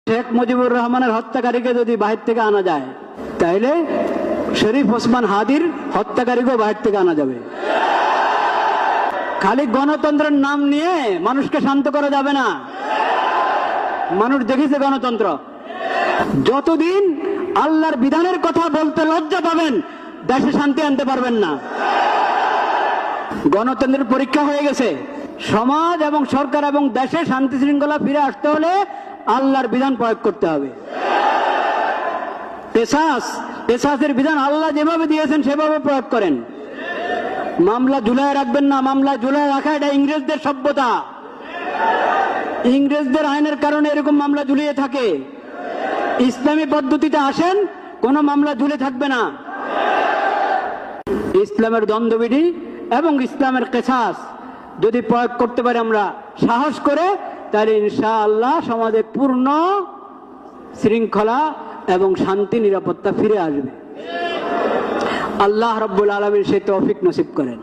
শেখ মুজিবুর রহমানের হত্যাকারীকে যদি বাহির থেকে আনা যায়, তাইলে শরীফ ওসমান হাদির হত্যাকারীকেও বাহির থেকে আনা যাবে। খালি গণতন্ত্রের নাম নিয়ে মানুষকে শান্ত করা যাবে না। মানুষ দেখেছে গণতন্ত্র, যতদিন আল্লাহর বিধানের কথা বলতে লজ্জা পাবেন, দেশে শান্তি আনতে পারবেন না। গণতন্ত্রের পরীক্ষা হয়ে গেছে। সমাজ এবং সরকার এবং দেশে শান্তি শৃঙ্খলা ফিরে আসতে হলে আল্লাহর বিধান প্রয়োগ করতে হবে। পেশাসের বিধান আল্লাহ যেভাবে দিয়েছেন সেভাবে প্রয়োগ করেন। মামলা ঝুলায় রাখবেন না। মামলা ঝুলায় রাখা এটা ইংরেজদের সভ্যতা। ইংরেজদের আইনের কারণে এরকম মামলা ঝুলিয়ে থাকে। ইসলামী পদ্ধতিতে আসেন, কোন মামলা ঝুলে থাকবে না। ইসলামের দ্বন্দ্ববিধি এবং ইসলামের কেসাস যদি প্রয়োগ করতে পারি আমরা সাহস করে, তাহলে ইনশাআল্লাহ সমাজে পূর্ণ শৃঙ্খলা এবং শান্তি নিরাপত্তা ফিরে আসবে। আল্লাহ রাব্বুল আলামিন সেই তৌফিক নসিব করেন।